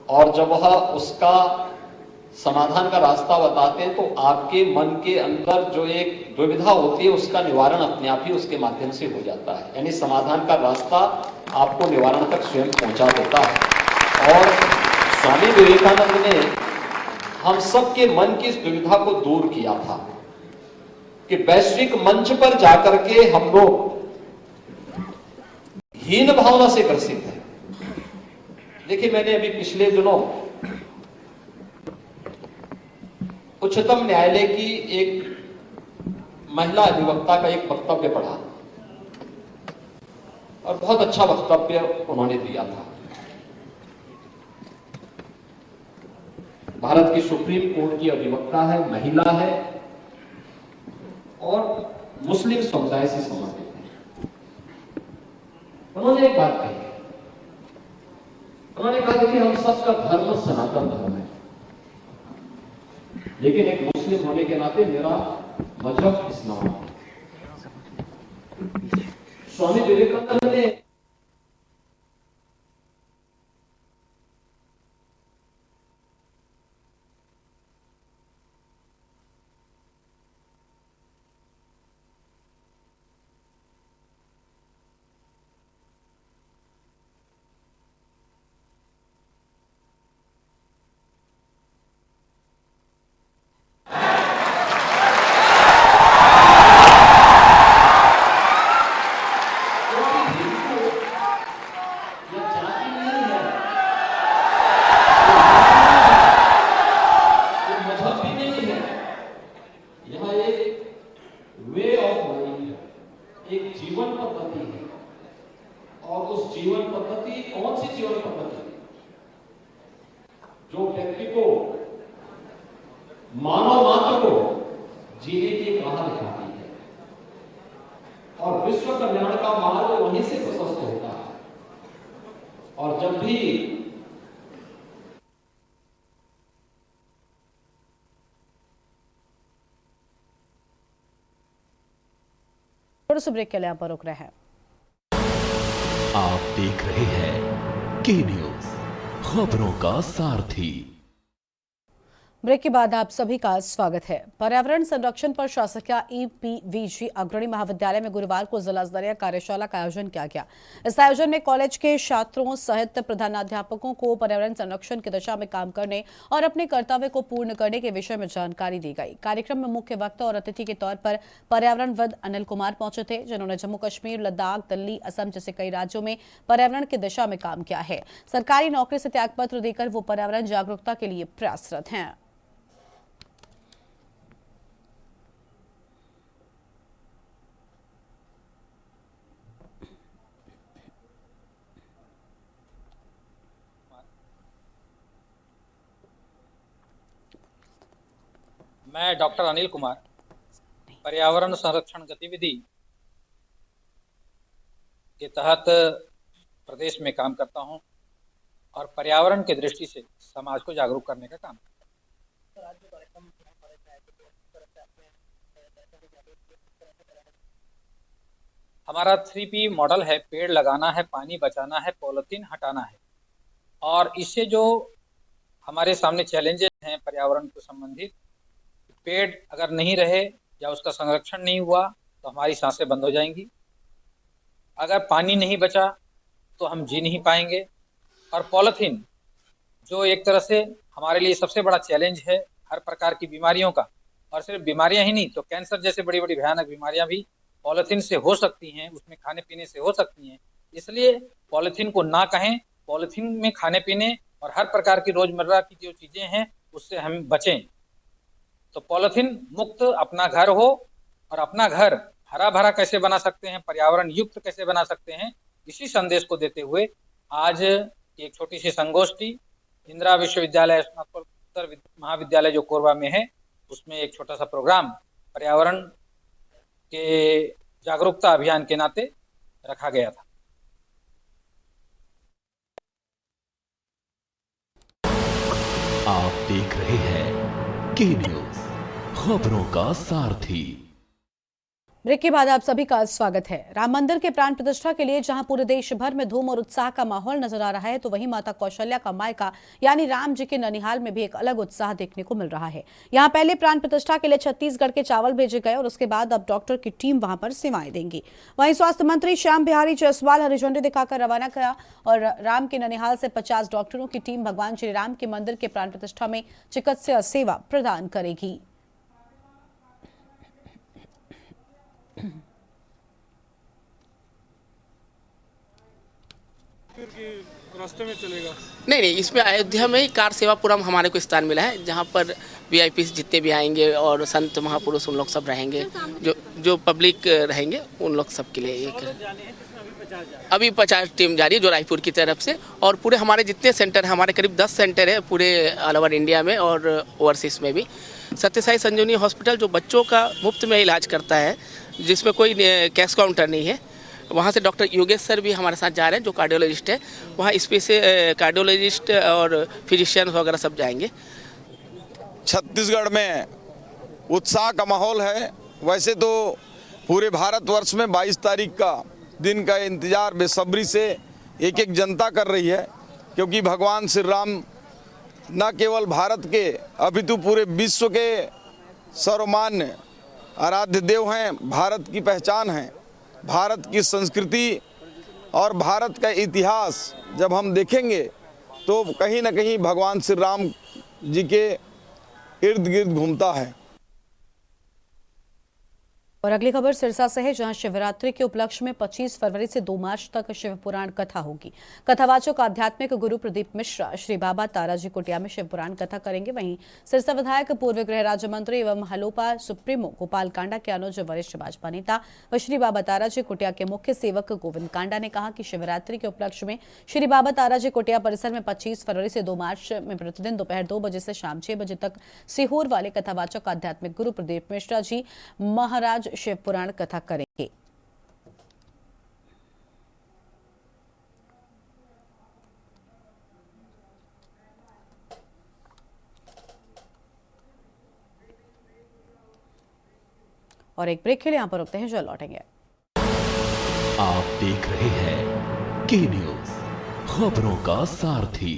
और जब वह उसका समाधान का रास्ता बताते हैं तो आपके मन के अंदर जो एक दुविधा होती है उसका निवारण अपने आप ही उसके माध्यम से हो जाता है। यानी समाधान का रास्ता आपको निवारण तक स्वयं पहुंचा देता है। और स्वामी विवेकानंद ने हम सबके मन की इस दुविधा को दूर किया था कि वैश्विक मंच पर जाकर के हम लोग हीन भावना से ग्रसित हैं। देखिए, मैंने अभी पिछले दिनों उच्चतम न्यायालय की एक महिला अधिवक्ता का एक वक्तव्य पढ़ा और बहुत अच्छा वक्तव्य उन्होंने दिया था। भारत की सुप्रीम कोर्ट की अधिवक्ता है, महिला है और मुस्लिम समुदाय से संबंधित है। उन्होंने एक बात कही, उन्होंने कहा कि हम सबका धर्म सनातन धर्म है, लेकिन एक मुस्लिम होने के नाते मेरा मजहब इस्लाम है। स्वामी विवेकानंद ने जो व्यक्ति को, मानव मात्र को जीने की राह दिखाती है और विश्व कल्याण का मार्ग वहीं से प्रशस्त होता है। और जब भी
थोड़ा सा ब्रेक के लिए आप पर रुक रहे हैं।
आप देख रहे हैं के न्यूज, खबरों का सारथी।
ब्रेक के बाद आप सभी का स्वागत है। पर्यावरण संरक्षण पर शासकीय ईपीवीजी अग्रणी महाविद्यालय में गुरुवार को जिला स्तरीय कार्यशाला का आयोजन किया गया। इस आयोजन में कॉलेज के छात्रों सहित प्रधानाध्यापकों को पर्यावरण संरक्षण की दिशा में काम करने और अपने कर्तव्य को पूर्ण करने के विषय में जानकारी दी गई। कार्यक्रम में मुख्य वक्ता और अतिथि के तौर पर पर्यावरणविद अनिल कुमार पहुंचे थे, जिन्होंने जम्मू कश्मीर, लद्दाख, दिल्ली, असम जैसे कई राज्यों में पर्यावरण की दिशा में काम किया है। सरकारी नौकरी से त्यागपत्र देकर वो पर्यावरण जागरूकता के लिए प्रयासरत हैं।
मैं डॉक्टर अनिल कुमार पर्यावरण संरक्षण गतिविधि के तहत प्रदेश में काम करता हूं और पर्यावरण की दृष्टि से समाज को जागरूक करने का काम करता हूं। हमारा 3P मॉडल है, पेड़ लगाना है, पानी बचाना है, पॉलिथीन हटाना है। और इससे जो हमारे सामने चैलेंजेस हैं पर्यावरण को संबंधित, पेड़ अगर नहीं रहे या उसका संरक्षण नहीं हुआ तो हमारी सांसें बंद हो जाएंगी। अगर पानी नहीं बचा तो हम जी नहीं पाएंगे। और पॉलिथीन जो एक तरह से हमारे लिए सबसे बड़ा चैलेंज है हर प्रकार की बीमारियों का, और सिर्फ बीमारियां ही नहीं तो कैंसर जैसे बड़ी बड़ी भयानक बीमारियां भी पॉलिथीन से हो सकती हैं, उसमें खाने पीने से हो सकती हैं। इसलिए पॉलिथीन को ना कहें, पॉलिथीन में खाने पीने और हर प्रकार की रोजमर्रा की जो चीजें हैं उससे हम बचें। तो पॉलिथीन मुक्त अपना घर हो, और अपना घर हरा भरा कैसे बना सकते हैं, पर्यावरण युक्त कैसे बना सकते हैं, इसी संदेश को देते हुए आज एक छोटी सी संगोष्ठी इंदिरा विश्वविद्यालय महाविद्यालय जो कोरबा में है, उसमें एक छोटा सा प्रोग्राम पर्यावरण के जागरूकता अभियान के नाते रखा गया था।
आप देख रहे हैं के न्यूज, खबरों का सारथी।
ब्रेक के बाद आप सभी का स्वागत है। राम मंदिर के प्राण प्रतिष्ठा के लिए जहां पूरे देश भर में धूम और उत्साह का माहौल नजर आ रहा है, तो वहीं माता कौशल्या का मायका यानी राम जी के ननिहाल में भी एक अलग उत्साह देखने को मिल रहा है। यहां पहले प्राण प्रतिष्ठा के लिए छत्तीसगढ़ के चावल भेजे गए और उसके बाद अब डॉक्टर की टीम वहां पर सेवाएं देंगी। वहीं स्वास्थ्य मंत्री श्याम बिहारी जायसवाल हरी झंडी दिखाकर रवाना किया और राम के ननिहाल से 50 डॉक्टरों की टीम भगवान श्री राम के मंदिर के प्राण प्रतिष्ठा में चिकित्सा सेवा प्रदान करेगी।
रास्ते में चलेगा?
नहीं, इसमें अयोध्या में ही कार सेवा पूरा हमारे को स्थान मिला है, जहाँ पर वीआईपी जितने भी आएंगे और संत महापुरुष उन लोग सब रहेंगे, जो पब्लिक रहेंगे उन लोग सब के लिए एक अभी 50 टीम जा रही है जो रायपुर की तरफ से, और पूरे हमारे जितने सेंटर हैं, हमारे करीब 10 सेंटर है पूरे ऑल ओवर इंडिया में और ओवरसीज में भी। सत्यसाई संजीवनी हॉस्पिटल जो बच्चों का मुफ्त में इलाज करता है, जिसमें कोई कैश काउंटर नहीं है, वहाँ से डॉक्टर योगेश सर भी हमारे साथ जा रहे हैं जो कार्डियोलॉजिस्ट है। वहाँ स्पेशल कार्डियोलॉजिस्ट और फिजिशियन वगैरह सब जाएंगे।
छत्तीसगढ़ में उत्साह का माहौल है। वैसे तो पूरे भारतवर्ष में 22 तारीख का दिन का इंतजार बेसब्री से एक एक जनता कर रही है, क्योंकि भगवान श्री राम न केवल भारत के अपितु पूरे विश्व के सर्वमान्य आराध्य देव हैं, भारत की पहचान है। भारत की संस्कृति और भारत का इतिहास जब हम देखेंगे तो कहीं न कहीं भगवान श्री राम जी के इर्द गिर्द घूमता है।
और अगली खबर सिरसा से है, जहां शिवरात्रि के उपलक्ष्य में 25 फरवरी से 2 मार्च तक शिव पुराण कथा होगी। कथावाचक आध्यात्मिक गुरु प्रदीप मिश्रा श्री बाबा ताराजी कुटिया में शिव पुराण कथा करेंगे। वहीं सिरसा विधायक पूर्व गृह राज्य मंत्री एवं हलोपा सुप्रीमो गोपाल कांडा के अनुज वरिष्ठ भाजपा नेता व श्री बाबा ताराजी कुटिया के मुख्य सेवक गोविंद कांडा ने कहा कि शिवरात्रि के उपलक्ष्य में श्री बाबा ताराजी कुटिया परिसर में 25 फरवरी से 2 मार्च में प्रतिदिन दोपहर 2 बजे से शाम 6 बजे तक सीहोर वाले कथावाचक आध्यात्मिक गुरु प्रदीप मिश्रा जी महाराज शिव पुराण कथा करेंगे। और एक ब्रेक के लिए यहां पर रुकते हैं, जो लौटेंगे।
आप देख रहे हैं के न्यूज, खबरों का सारथी।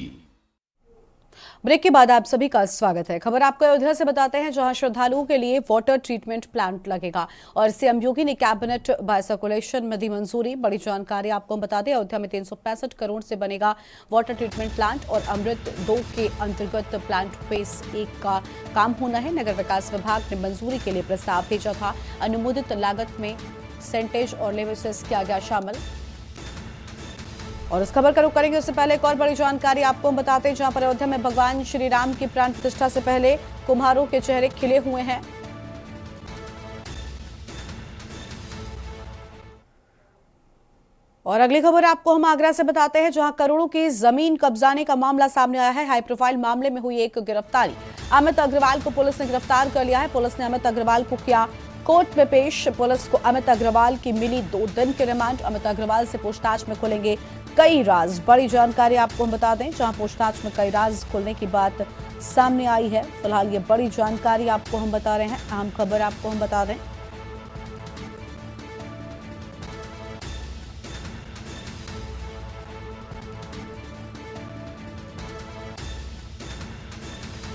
ब्रेक के बाद आप सभी का स्वागत है। खबर आपको अयोध्या से बताते हैं, जहां श्रद्धालुओं के लिए वाटर ट्रीटमेंट प्लांट लगेगा और सीएम योगी ने कैबिनेट बायसर्कुलेशन में दी मंजूरी। बड़ी जानकारी आपको हम बता दें, अयोध्या में 365 करोड़ से बनेगा वाटर ट्रीटमेंट प्लांट और अमृत 2 के अंतर्गत प्लांट फेज 1 का काम होना है। नगर विकास विभाग ने मंजूरी के लिए प्रस्ताव भेजा था। अनुमोदित लागत में सेंटेज और लेविसेस किया गया शामिल। और इस खबर का रुख करेंगे उससे पहले एक और बड़ी जानकारी आपको हम बताते हैं, जहां पर अयोध्या में भगवान श्री राम की प्राण प्रतिष्ठा से पहले कुम्हारों के चेहरे खिले हुए हैं। और अगली खबर आपको हम आगरा से बताते हैं, जहां करोड़ों की जमीन कब्जाने का मामला सामने आया है। हाई प्रोफाइल मामले में हुई एक गिरफ्तारी। अमित अग्रवाल को पुलिस ने गिरफ्तार कर लिया है। पुलिस ने अमित अग्रवाल को किया कोर्ट में पेश। पुलिस को अमित अग्रवाल की मिली 2 दिन की रिमांड। अमित अग्रवाल से पूछताछ में खुलेंगे कई राज। बड़ी जानकारी आपको हम बता दें, जहां पूछताछ में कई राज खुलने की बात सामने आई है। फिलहाल ये बड़ी जानकारी आपको हम बता रहे हैं, अहम खबर आपको हम बता दें।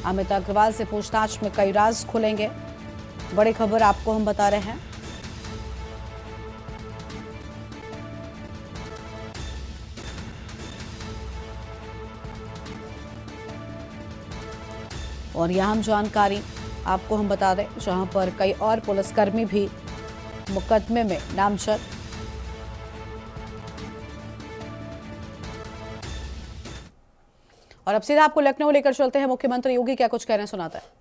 अमित अग्रवाल से पूछताछ में कई राज खुलेंगे। बड़ी खबर आपको हम बता रहे हैं। और यह अहम जानकारी आपको हम बता दें, जहां पर कई और पुलिसकर्मी भी मुकदमे में नामजद। और अब सीधा आपको लखनऊ लेकर चलते हैं। मुख्यमंत्री योगी क्या कुछ कह रहे हैं, सुनाता है।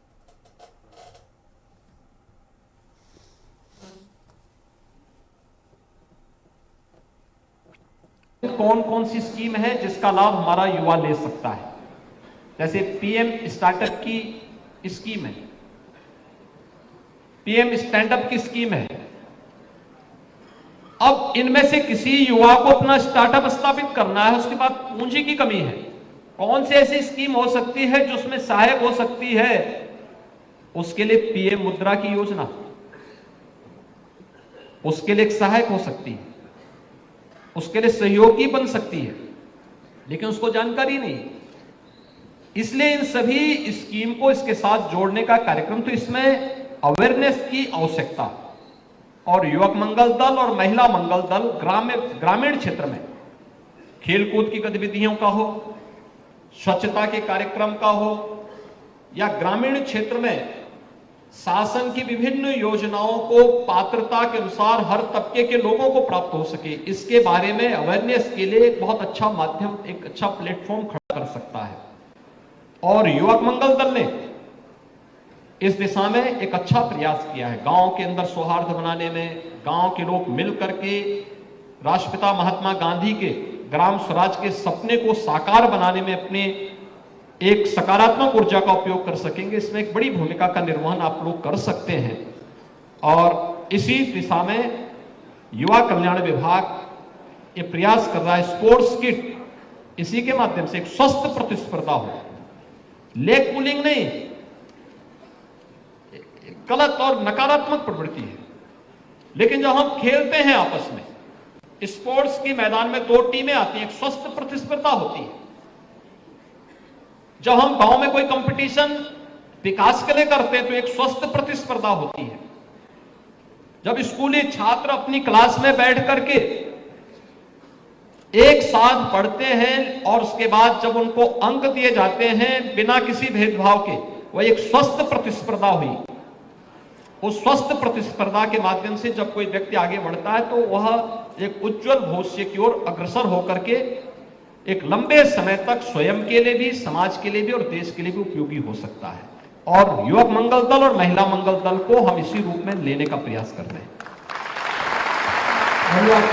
कौन कौन सी स्कीम है जिसका लाभ हमारा युवा ले सकता है। जैसे पीएम स्टार्टअप की स्कीम है, पीएम स्टैंड अप की स्कीम है, अब इनमें से किसी युवा को अपना स्टार्टअप स्थापित करना है, उसके बाद पूंजी की कमी है, कौन सी ऐसी स्कीम हो सकती है जो उसमें सहायक हो सकती है? उसके लिए पीएम मुद्रा की योजना उसके लिए एक सहायक हो सकती है, उसके लिए सहयोगी बन सकती है, लेकिन उसको जानकारी नहीं। इसलिए इन सभी स्कीम को इसके साथ जोड़ने का कार्यक्रम, तो इसमें अवेयरनेस की आवश्यकता, और युवक मंगल दल और महिला मंगल दल ग्रामीण क्षेत्र में खेलकूद की गतिविधियों का हो, स्वच्छता के कार्यक्रम का हो, या ग्रामीण क्षेत्र में शासन की विभिन्न योजनाओं को पात्रता के अनुसार हर तबके के लोगों को प्राप्त हो सके, इसके बारे में अवेयरनेस के लिए एक बहुत अच्छा माध्यम, एक अच्छा प्लेटफॉर्म खड़ा कर सकता है। और युवक मंगल दल ने इस दिशा में एक अच्छा प्रयास किया है, गांव के अंदर सौहार्द बनाने में, गांव के लोग मिल करके राष्ट्रपिता महात्मा गांधी के ग्राम स्वराज के सपने को साकार बनाने में अपने एक सकारात्मक ऊर्जा का उपयोग कर सकेंगे। इसमें एक बड़ी भूमिका का निर्वहन आप लोग कर सकते हैं। और इसी दिशा में युवा कल्याण विभाग ये प्रयास कर रहा है, स्पोर्ट्स किट, इसी के माध्यम से एक स्वस्थ प्रतिस्पर्धा हो, लेग पुलिंग नहीं, गलत और नकारात्मक प्रवृत्ति है। लेकिन जब हम खेलते हैं आपस में, स्पोर्ट्स के मैदान में दो टीमें आती हैं, एक स्वस्थ प्रतिस्पर्धा होती है। जब हम गांव में कोई कंपटीशन विकास के लिए करते हैं तो एक स्वस्थ प्रतिस्पर्धा होती है। जब स्कूली छात्र अपनी क्लास में बैठ करके एक साथ पढ़ते हैं और उसके बाद जब उनको अंक दिए जाते हैं बिना किसी भेदभाव के, वह एक स्वस्थ प्रतिस्पर्धा हुई। उस स्वस्थ प्रतिस्पर्धा के माध्यम से जब कोई व्यक्ति आगे बढ़ता है तो वह एक उज्जवल भविष्य की ओर अग्रसर होकर के एक लंबे समय तक स्वयं के लिए भी, समाज के लिए भी और देश के लिए भी उपयोगी हो सकता है। और युवक मंगल दल और महिला मंगल दल को हम इसी रूप में लेने का प्रयास कर रहे हैं।
धन्यवाद।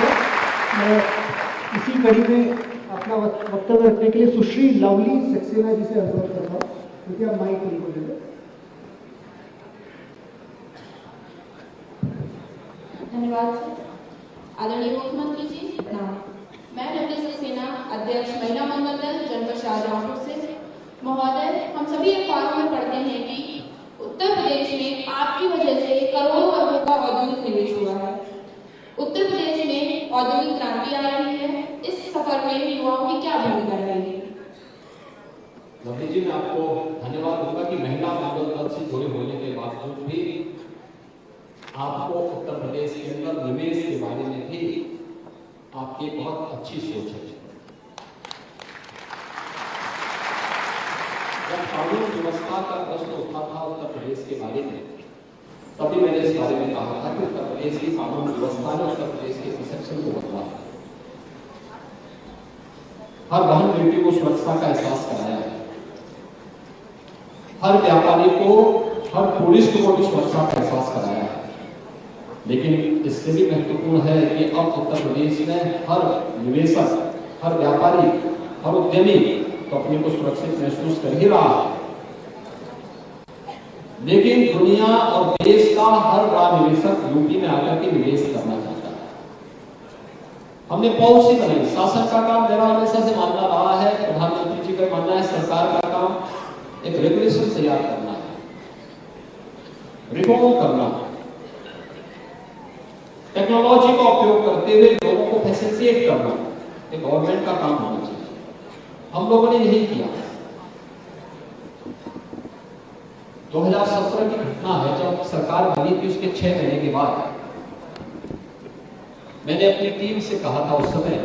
इसी कड़ी में अपना वक्तव्य रखने के लिए सुश्री लवली सक्सेना जी से अनुरोध करता हूँ, क्योंकि आप माइक नहीं बोलेंगे।
धन्यवाद सर। आदरणीय मुख्यमंत्री जी प्रणाम। मैं लवली सक्सेना, अध्यक्ष महिला मंगल दल जनपद शाहजहांपुर से। महोदय, हम सभी अखबारों में पढ़ते हैं कि उत्तर प्रदेश में आपकी वजह से करोड़ों अरबों का औद्योगिक निवेश हुआ है। उत्तर प्रदेश में औद्योगिक क्रांति आ रही है, इस सफर में युवाओं की क्या भूमिका रहेगी?
लवली जी, मैं आपको धन्यवाद दूंगा कि महिला मंगल दल से जुड़े होने के बावजूद भी आपको उत्तर प्रदेश के अंदर निवेश के बारे में भी आपकी बहुत अच्छी सोच है। जब कानून व्यवस्था का प्रश्न उठा था उत्तर प्रदेश के बारे में, तभी मैंने इस बारे में कहा था कि उत्तर प्रदेश की कानून व्यवस्था ने उत्तर प्रदेश के परसेप्शन को बदला है। हर बहन बेटी को सुरक्षा का एहसास कराया है, हर व्यापारी को, हर टूरिस्ट को भी सुरक्षा का एहसास कराया है। लेकिन इससे भी महत्वपूर्ण है कि अब उत्तर प्रदेश में हर निवेशक, हर व्यापारी, हर उद्यमी तो अपने को सुरक्षित महसूस कर ही रहा है, लेकिन दुनिया और देश का हर बड़ा निवेशक यूपी में आकर के निवेश करना चाहता है। हमने पॉलिसी बनाई, शासन का काम मेरा हमेशा से मानना रहा है, प्रधानमंत्री जी का मानना है, सरकार का काम एक रेगुलेशन तैयार करना है, रिफॉर्म करना है, टेक्नोलॉजी का उपयोग करते हुए लोगों को फैसिलिटेट करना, ये गवर्नमेंट का काम होना चाहिए। हम लोगों ने यही किया। 2017 की घटना है, जब सरकार बनी थी उसके 6 महीने के बाद मैंने अपनी टीम से कहा था उस समय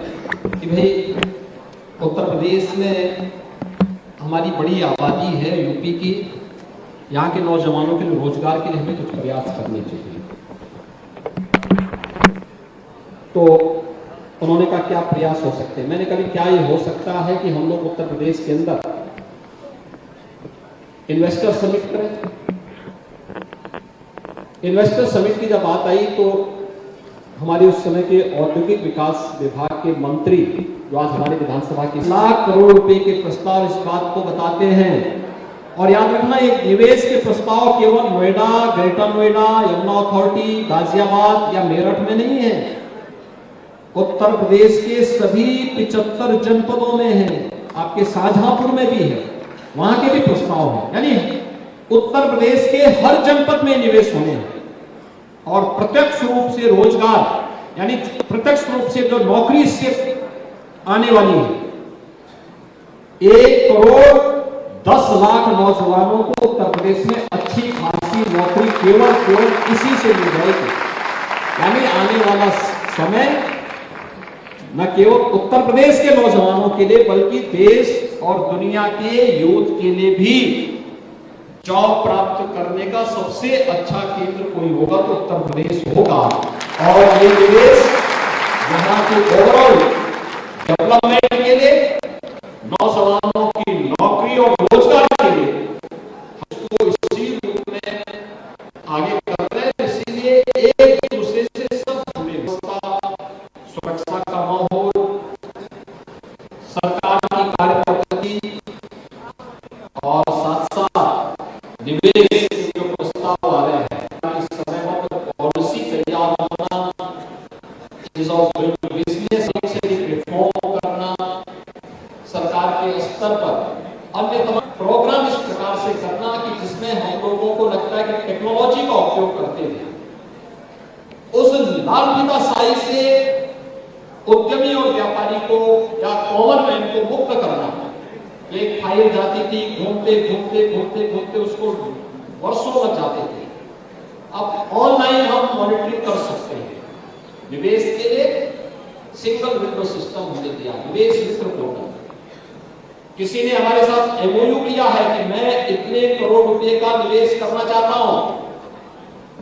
कि भाई उत्तर प्रदेश में हमारी बड़ी आबादी है यूपी की, यहाँ के नौजवानों के लिए रोजगार के लिए हमें कुछ प्रयास करने चाहिए। तो उन्होंने कहा क्या प्रयास हो सकते हैं। मैंने कहा क्या ये हो सकता है कि हम लोग उत्तर प्रदेश के अंदर इन्वेस्टर समिट करें। इन्वेस्टर समिट की जब बात आई तो हमारे उस समय के औद्योगिक विकास विभाग के मंत्री, जो आज हमारे विधानसभा के 1 लाख करोड़ रुपए के प्रस्ताव इस बात को बताते हैं। और याद रखना, एक निवेश के प्रस्ताव केवल नोएडा, ग्रेटर नोएडा, यमुना अथॉरिटी, गाजियाबाद या मेरठ में नहीं है।
उत्तर प्रदेश के सभी 75 जनपदों में है, आपके शाहजहांपुर में भी है, वहां के भी प्रस्ताव है। यानी उत्तर प्रदेश के हर जनपद में निवेश होने हैं और प्रत्यक्ष रूप से रोजगार, यानी प्रत्यक्ष रूप से जो नौकरी इससे आने वाली है, 1 करोड़ 10 लाख नौजवानों को उत्तर प्रदेश में अच्छी खासी नौकरी केवल इसी से मिल जाएगी। यानी आने वाला समय न केवल उत्तर प्रदेश के नौजवानों के लिए बल्कि देश और दुनिया के यूथ के लिए भी जॉब प्राप्त करने का सबसे अच्छा केंद्र कोई होगा तो उत्तर प्रदेश होगा। और ये निवेश यहाँ के ओवरऑल डेवलपमेंट के लिए, नौजवानों की नौकरी और रोजगार के लिए उसको इसी रूप में आगे कर रहे हैं। इसीलिए एक दूसरे से सब जुड़े, सुरक्षा का माहौल, सरकार की कार्यपद्धति और साथ साथ निवेश के जो प्रस्ताव आ रहे हैं, इस समय पर पॉलिसी तैयार होना, बिजनेस से रिफॉर्म करना, सरकार के स्तर पर अन्य तमाम प्रोग्राम इस प्रकार से करना कि जिसमें हम लोगों को लगता है कि टेक्नोलॉजी का उपयोग करते हुए उस लाल फीताशाही से उद्यमी और व्यापारी को या कॉमन मैन को मुक्त करना। एक फाइल जाती थी, घूमते उसको वर्षों लग जाते थे। अब ऑनलाइन हम मॉनिटरिंग कर सकते हैं। निवेश के लिए सिंगल विंडो सिस्टम हमने दिया, निवेश मित्र पोर्टल। किसी ने हमारे साथ एमओयू किया है कि मैं इतने करोड़ रुपए का निवेश करना चाहता हूं,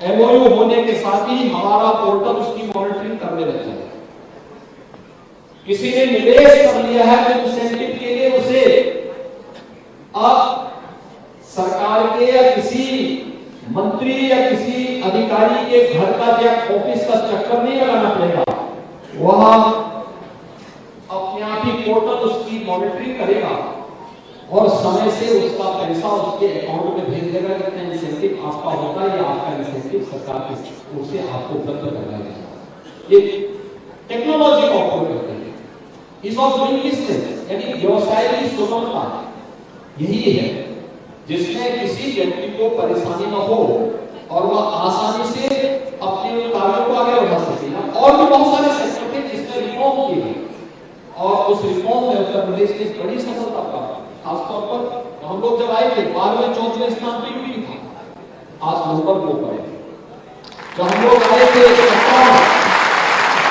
एमओयू होने के साथ ही हमारा पोर्टल उसकी मॉनिटरिंग करने लग जाए। किसी ने निवेश कर लिया है तो इंसेंटिव के लिए उसे अब सरकार के या किसी मंत्री या किसी अधिकारी के घर का या ऑफिस का चक्कर नहीं लगाना पड़ेगा, वह अपने आप ही पोर्टल उसकी मॉनिटरिंग करेगा और समय से उसका पैसा उसके अकाउंट में भेज देगा। कितना इंसेंटिव आपका होगा या आपका इंसेंटिव सरकार की ओर से आपको उपलब्ध कराया जाएगा। ये टेक्नोलॉजी का उपयोग करते हैं। इस ऑफ डूइंग बिजनेस यानी व्यवसाय की सुगमता यही है जिसमें किसी व्यक्ति को परेशानी न हो और वह आसानी से अपने कार्यों को आगे बढ़ा सके। और भी बहुत सारे सेक्टर थे जिसमें रिफॉर्म किए गए और उस रिफॉर्म में उत्तर प्रदेश की बड़ी सफलता प्राप्त। खासतौर पर हम लोग जब आए थे 12वें 14वें स्थान पर यूपी था, आज नंबर 2 पर है। जब हम लोग आए थे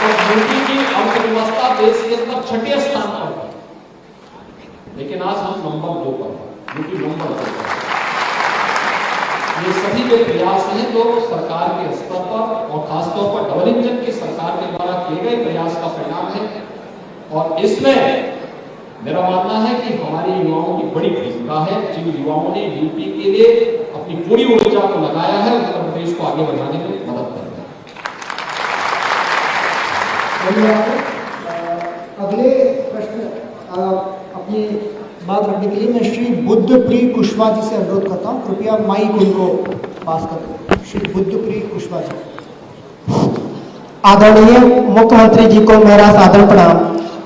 तो यूपी की अर्थव्यवस्था देश के अंदर 6ठे स्थान पर है, लेकिन आज हम नंबर 2 पर है, यूपी नंबर 2 पर। ये सभी जो प्रयास हैं जो सरकार के स्तर पर और खासतौर पर डबल इंजन की सरकार के द्वारा किए गए प्रयास का परिणाम है। और इसमें मेरा मानना है कि हमारे युवाओं की बड़ी भूमिका है। जिन युवाओं ने यूपी के लिए अपनी पूरी ऊर्जा को लगाया है, उत्तर प्रदेश को आगे बढ़ाने में मदद कर रहे
हैं। अगले प्रश्न अपनी बात रखने के लिए मैं श्री बुद्धप्रिय कुशवाहा जी से अनुरोध करता हूँ, कृपया माइक उनको पास करें। श्री बुद्धप्रिय कुशवाहा जी।
आदरणीय मुख्यमंत्री जी को मेरा सादर प्रणाम।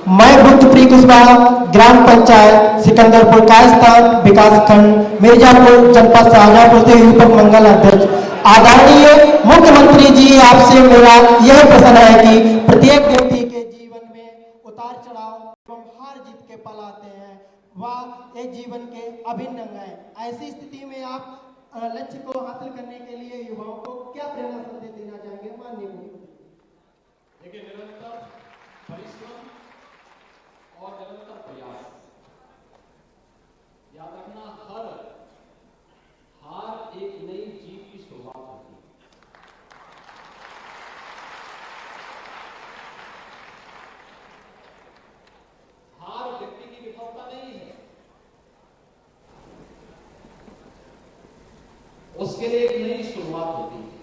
मैं बुद्धप्रिय कुशवाहा ग्राम पंचायत सिकंदरपुर कायस्थान विकास खंड मिर्जापुर जनपद शाहजहांपुर से यूपक मंगल अध्यक्ष। आदरणीय मुख्यमंत्री जी, आपसे मेरा यह प्रश्न है कि प्रत्येक व्यक्ति के जीवन में उतार चढ़ाव एवं हार जीत के पल आते हैं, वह एक जीवन के अभिन्न अंग है। ऐसी स्थिति में आप लक्ष्य को हासिल करने के लिए युवाओं को क्या प्रेरणा संदेश देना चाहेंगे? माननीय मुख्यमंत्री।
देखिए, निरंतर परिश्रम और निरंतर प्रयास, याद रखना, हार एक नई जीत की शुरुआत होती है। हार व्यक्ति की विफलता नहीं है, उसके लिए एक नई शुरुआत होती है।